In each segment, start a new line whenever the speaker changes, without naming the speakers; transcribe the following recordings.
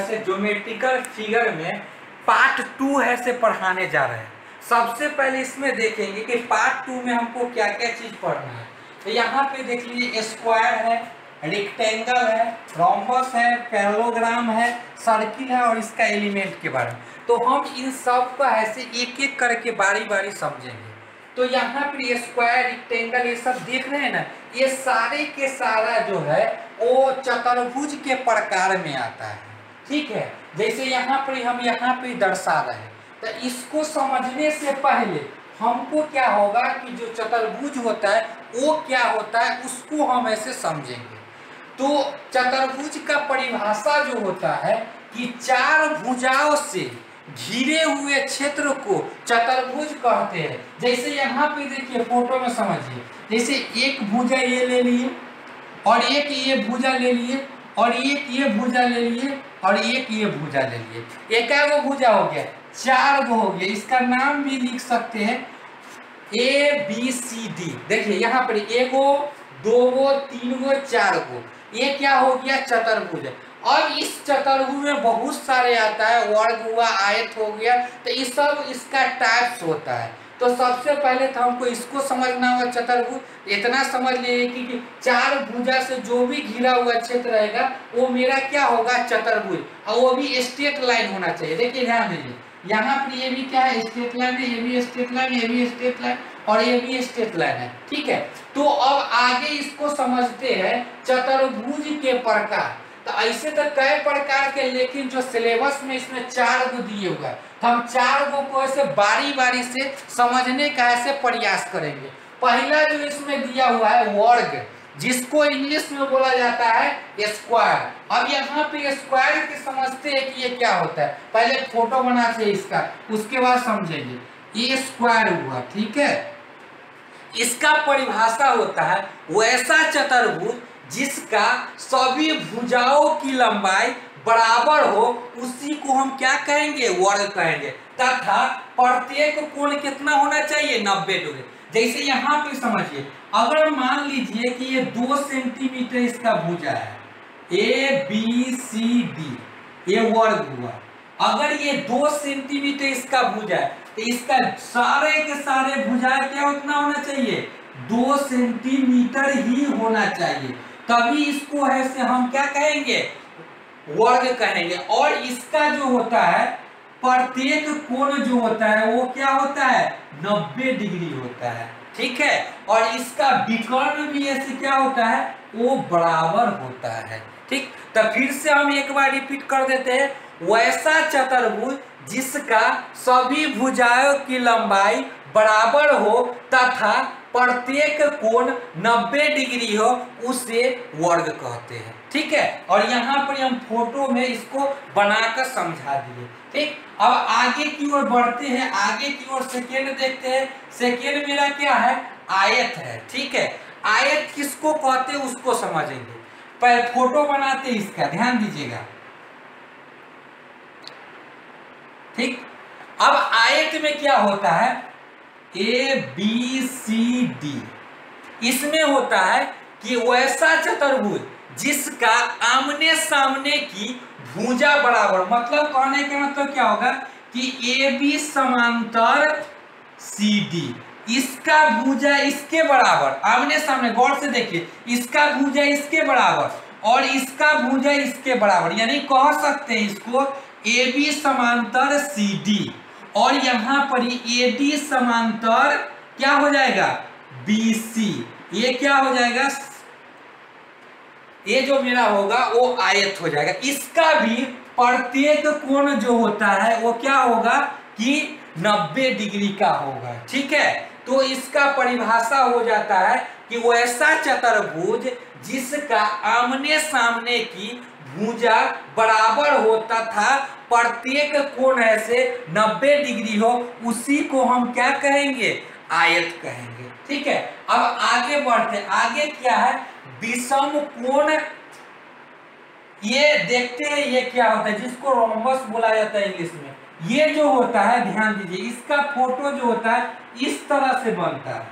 से geometrical figure में part 2 है से पढ़ाने जा रहे हैं। सबसे पहले इसमें देखेंगे कि पार्ट 2 में हमको क्या क्या चीज पढ़ना है। तो यहाँ पे देख लीजिए स्क्वायर है, रेक्टेंगल है, रोम्बस है, पैरेललोग्राम है, सर्किल है और इसका एलिमेंट के बारे में। तो हम इन सब का ऐसे एक एक करके बारी बारी समझेंगे। तो यहाँ पे स्क्वायर, रेक्टेंगल ये सब देख रहे हैं ना, ये सारे के सारा जो है वो चतुर्भुज के प्रकार में आता है। ठीक है, जैसे यहाँ पर हम यहाँ पे दर्शा रहे हैं। तो इसको समझने से पहले हमको क्या होगा कि जो चतुर्भुज होता है वो क्या होता है उसको हम ऐसे समझेंगे। तो चतुर्भुज का परिभाषा जो होता है कि चार भुजाओं से घिरे हुए क्षेत्र को चतुर्भुज कहते हैं। जैसे यहाँ पे देखिए फोटो में समझिए, जैसे एक भुजा ये ले लिए और एक ये भुजा ले लिए और एक ये भुजा ले लिए और एक ये भुजा ले लिए। एक गो भुजा हो गया, चार गो हो गया। इसका नाम भी लिख सकते हैं ABCD। देखिए यहाँ पर एगो, दो गो, तीन गो, चार गो, ये क्या हो गया चतुर्भुज। अब इस चतुर्भुज में बहुत सारे आता है, वर्ग हुआ, आयत हो गया, तो ये सब इसका टाइप्स होता है। तो सबसे पहले तो हमको इसको समझना होगा चतुर्भुज। इतना समझ लीजिए कि चार भुजा से जो भी घिरा हुआ क्षेत्र रहेगा वो मेरा क्या होगा चतुर्भुज, और वो भी स्ट्रेट लाइन होना चाहिए। देखिए ध्यान दीजिए, यहाँ पर ये भी क्या है स्ट्रेट लाइन है, ये भी स्ट्रेट लाइन, ये भी स्ट्रेट लाइन और ये भी स्ट्रेट लाइन है। ठीक है, तो अब आगे इसको समझते हैं चतुर्भुज के प्रकार। तो ऐसे तो कई प्रकार के, लेकिन जो सिलेबस में इसमें चार गो दिए हुआ है, तो हम चार गो को ऐसे बारी बारी से समझने का ऐसे प्रयास करेंगे। पहला जो इसमें दिया हुआ है वर्ग, जिसको इंग्लिश में बोला जाता है स्क्वायर। अब यहाँ पे स्क्वायर के समझते हैं कि ये क्या होता है। पहले फोटो बनाते हैं इसका, उसके बाद समझेंगे। ये स्क्वायर हुआ, ठीक है। इसका परिभाषा होता है वैसा चतुर्भुज जिसका सभी भुजाओं की लंबाई बराबर हो, उसी को हम क्या कहेंगे वर्ग कहेंगे। तथा प्रत्येक कोण कितना होना चाहिए 90 डिग्री। जैसे यहाँ पे समझिए, अगर मान लीजिए कि ये 2 सेंटीमीटर इसका भुजा है ABCD, ये वर्ग हुआ। अगर ये 2 सेंटीमीटर इसका भुजा है तो इसका सारे के सारे भुजा क्या उतना होना चाहिए 2 सेंटीमीटर ही होना चाहिए, तभी इसको ऐसे हम क्या कहेंगे वर्ग कहेंगे। और इसका जो होता है प्रत्येक कोण जो होता है वो क्या होता है 90 डिग्री होता है। ठीक है, और इसका विकर्ण भी ऐसे क्या होता है वो बराबर होता है। ठीक, तो फिर से हम एक बार रिपीट कर देते हैं, वैसा चतुर्भुज जिसका सभी भुजाओं की लंबाई बराबर हो तथा प्रत्येक कोण 90 डिग्री हो, उसे वर्ग कहते हैं। ठीक है, और यहाँ पर हम फोटो में इसको बनाकर समझा दिए। ठीक, अब आगे की ओर बढ़ते हैं। आगे की ओर सेकेंड देखते हैं। सेकेंड मेरा क्या है आयत है। ठीक है, आयत किसको कहते हैं उसको समझेंगे। पहले फोटो बनाते हैं इसका, ध्यान दीजिएगा। ठीक, अब आयत में क्या होता है ABCD। इसमें होता है कि वैसा चतुर्भुज जिसका आमने सामने की भुजा बराबर, मतलब कहने का मतलब क्या होगा कि AB समांतर CD, इसका भुजा इसके बराबर, आमने सामने गौर से देखिए, इसका भुजा इसके बराबर और इसका भुजा इसके बराबर, यानी कह सकते हैं इसको AB समांतर CD। और यहाँ पर AD समांतर क्या हो जाएगा BC। ये क्या हो जाएगा, ये जो मेरा होगा वो आयत हो जाएगा। इसका भी प्रत्येक कोण जो होता है वो क्या होगा कि 90 डिग्री का होगा। ठीक है, तो इसका परिभाषा हो जाता है कि वैसा चतुर्भुज जिसका आमने सामने की भुजा बराबर हो तथा प्रत्येक कोण ऐसे 90 डिग्री हो, उसी को हम क्या कहेंगे आयत कहेंगे। ठीक है, अब आगे बढ़ते हैं। आगे क्या है विषम कोण। ये देखते हैं ये क्या होता है, जिसको रोम्बस बोला जाता है इंग्लिश में। ये जो होता है ध्यान दीजिए, इसका फोटो जो होता है इस तरह से बनता है।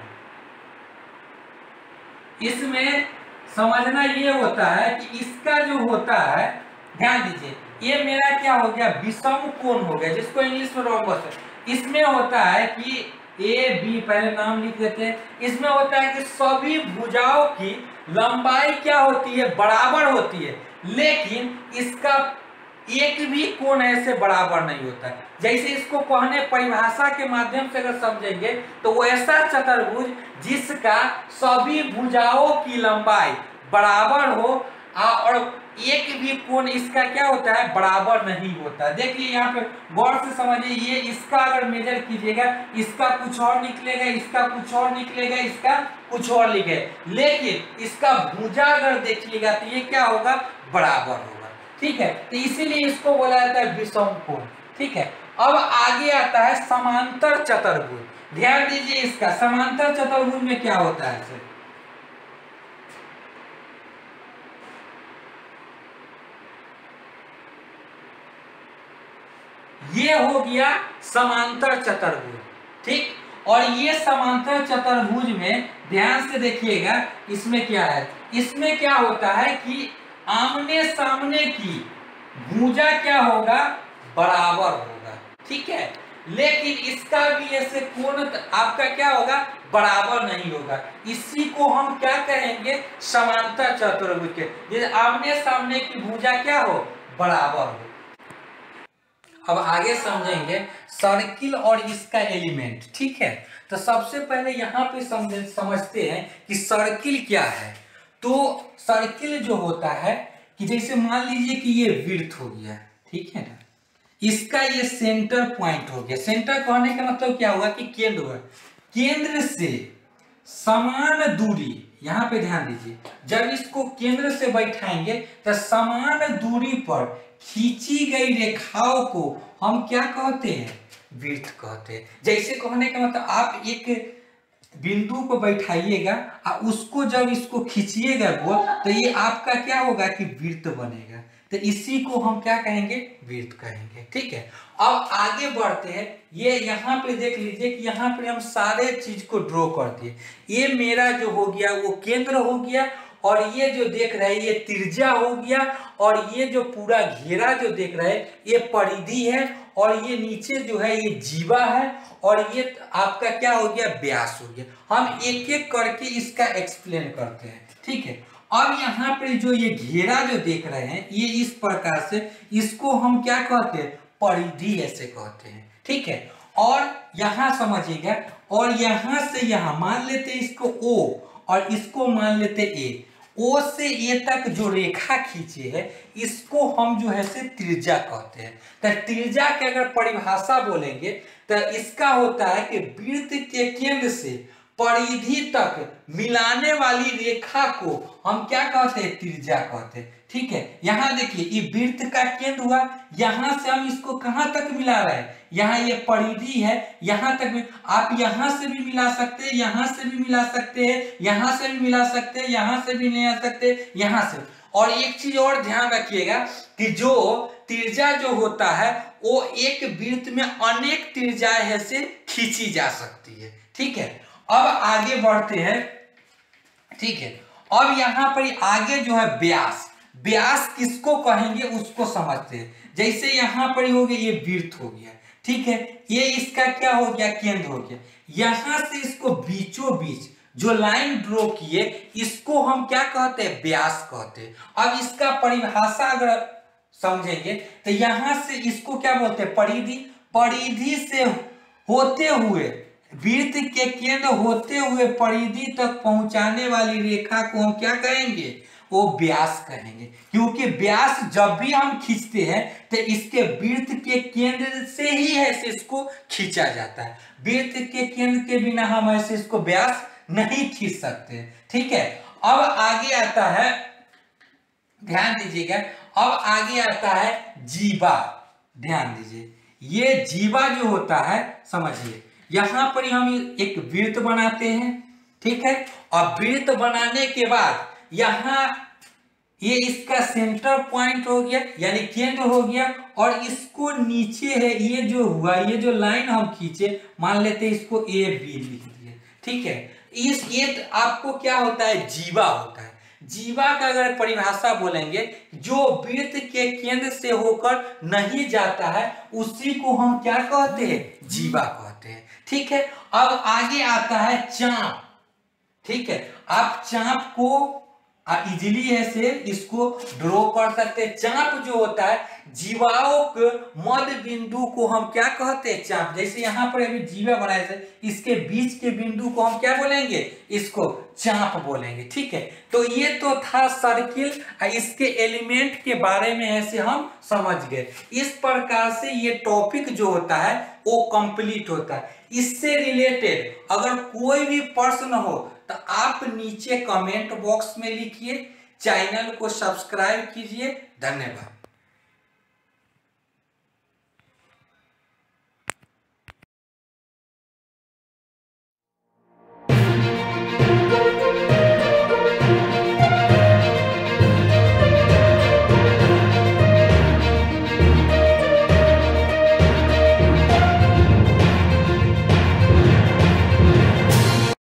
इसमें समझना ये होता है कि इसका जो होता है ध्यान दीजिए, ये मेरा क्या हो गया, विषम कोण हो गया, जिसको इंग्लिश में रोम्बस है। इसमें होता है कि ए बी, पहले नाम लिख देते हैं। इसमें होता है कि सभी भुजाओं की लंबाई क्या होती है, बराबर होती है, लेकिन इसका एक भी कोण ऐसे बराबर नहीं होता है। जैसे इसको कहने परिभाषा के माध्यम से अगर समझेंगे तो वो ऐसा चतुर्भुज जिसका सभी भुजाओं की लंबाई बराबर हो और एक भी कोण इसका क्या होता है, बराबर नहीं होता। देखिए यहाँ पे गौर से समझिए, ये इसका अगर मेजर कीजिएगा, इसका कुछ और निकलेगा, इसका कुछ और निकलेगा, इसका कुछ और निकलेगा, लेकिन इसका भुजा अगर देखिएगा तो ये क्या होगा, बराबर होगा। ठीक है, तो इसीलिए इसको बोला जाता है विषम कोण। ठीक है, अब आगे आता है समांतर चतुर्भुज। ध्यान दीजिए, इसका समांतर चतुर्भुज में क्या होता है, ये हो गया समांतर चतुर्भुज। ठीक, और ये समांतर चतुर्भुज में ध्यान से देखिएगा, इसमें क्या है, इसमें क्या होता है कि आमने सामने की भुजा क्या होगा, बराबर होगा। ठीक है, लेकिन इसका भी ऐसे कोण आपका क्या होगा, बराबर नहीं होगा। इसी को हम क्या कहेंगे, समांतर चतुर्भुज के, जैसे आमने सामने की भुजा क्या हो, बराबर हो। अब आगे समझेंगे सर्किल और इसका एलिमेंट। ठीक है, तो सबसे पहले यहाँ पे समझते हैं कि सर्किल क्या है। तो सर्किल जो होता है कि जैसे मान लीजिए कि ये विड्थ हो गया, ठीक है ना, इसका ये सेंटर पॉइंट हो गया। सेंटर कहने का मतलब क्या होगा कि केंद्र हुआ, केंद्र से समान दूरी, यहाँ पे ध्यान दीजिए, जब इसको केंद्र से बैठाएंगे तो समान दूरी पर खींची गई रेखाओं को हम क्या कहते हैं, वृत्त कहते हैं। जैसे कहने का मतलब आप एक बिंदु को बैठाइएगा और उसको जब इसको खींचिएगा गोल, तो ये आपका क्या होगा कि वृत्त बनेगा। तो इसी को हम क्या कहेंगे, वृत्त कहेंगे। ठीक है, अब आगे बढ़ते हैं। ये यहाँ पे देख लीजिए कि यहाँ पे हम सारे चीज को ड्रॉ कर दिए। ये मेरा जो हो गया वो केंद्र हो गया, और ये जो देख रहे हैं ये त्रिज्या हो गया, और ये जो पूरा घेरा जो देख रहे हैं ये परिधि है, और ये नीचे जो है ये जीवा है, और ये आपका क्या हो गया, व्यास हो गया। हम एक एक करके इसका एक्सप्लेन करते हैं। ठीक है, अब यहाँ पे जो ये घेरा जो देख रहे हैं ये इस प्रकार से, इसको हम क्या कहते हैं, परिधि ऐसे कहते हैं। ठीक है, और यहाँ समझिएगा, और यहाँ से यहाँ मान लेते इसको O और इसको मान लेते A। O से A तक जो रेखा खींचे है इसको हम जो है से त्रिज्या कहते हैं। तो त्रिज्या के अगर परिभाषा बोलेंगे तो इसका होता है कि वृत्त के केंद्र से परिधि तक मिलाने वाली रेखा को हम क्या कहते हैं, त्रिज्या कहते हैं। ठीक है, यहाँ देखिए ये वृत्त का केंद्र हुआ, यहाँ से हम इसको कहाँ तक मिला रहे हैं, यहाँ ये परिधि है, यहाँ तक में आप यहाँ से भी मिला सकते हैं, यहाँ से भी मिला सकते हैं, यहाँ से भी मिला सकते हैं, यहाँ से भी मिला सकते हैं, यहाँ से। और एक चीज और ध्यान रखिएगा कि जो त्रिज्या जो होता है वो एक वृत्त में अनेक त्रिज्याएं से खींची जा सकती है। ठीक है, अब आगे बढ़ते हैं। ठीक है, अब यहाँ पर आगे जो है व्यास, व्यास किसको कहेंगे उसको समझते हैं। जैसे यहाँ पर हो गया ये वृत्त हो गया, ठीक है, ये इसका क्या हो गया, केंद्र हो गया। यहाँ से इसको बीचों बीच जो लाइन ड्रॉ किए इसको हम क्या कहते हैं, व्यास कहते हैं। अब इसका परिभाषा अगर समझेंगे तो यहाँ से इसको क्या बोलते हैं, परिधि। परिधि से होते हुए वृत्त के केंद्र होते हुए परिधि तक पहुंचाने वाली रेखा को हम क्या कहेंगे, वो व्यास कहेंगे। क्योंकि व्यास जब भी हम खींचते हैं तो इसके वृत्त के केंद्र से ही ऐसे इसको खींचा जाता है। वृत्त के केंद्र के बिना हम ऐसे इसको व्यास नहीं खींच सकते। ठीक है, अब आगे आता है, ध्यान दीजिएगा, अब आगे आता है जीवा। ध्यान दीजिए, ये जीवा जो होता है समझिए, यहां पर हम एक वृत्त बनाते हैं। ठीक है, और वृत्त बनाने के बाद यहां ये इसका सेंटर पॉइंट हो गया यानी केंद्र हो गया, और इसको नीचे है ये जो हुआ, ये जो लाइन हम खींचे मान लेते हैं इसको ए बी लिख दिए। ठीक है, इस ये आपको क्या होता है, जीवा होता है। जीवा का अगर परिभाषा बोलेंगे, जो वृत्त के केंद्र से होकर नहीं जाता है उसी को हम क्या कहते हैं, जीवा कहते हैं। ठीक है, अब आगे आता है चाप। ठीक है, आप चाप को इजीली ऐसे इसको ड्रॉ कर सकते हैं। चाप जो होता है, जीवाओं के मध्य बिंदु को हम क्या कहते हैं, चाप। जैसे यहाँ पर अभी जीवा बनाए थे, इसके बीच के बिंदु को हम क्या बोलेंगे, इसको चाप बोलेंगे। ठीक है, तो ये तो था सर्किल, इसके एलिमेंट के बारे में ऐसे हम समझ गए। इस प्रकार से ये टॉपिक जो होता है वो कंप्लीट होता है। इससे रिलेटेड अगर कोई भी प्रश्न हो तो आप नीचे कमेंट बॉक्स में लिखिए, चैनल को सब्सक्राइब कीजिए। धन्यवाद।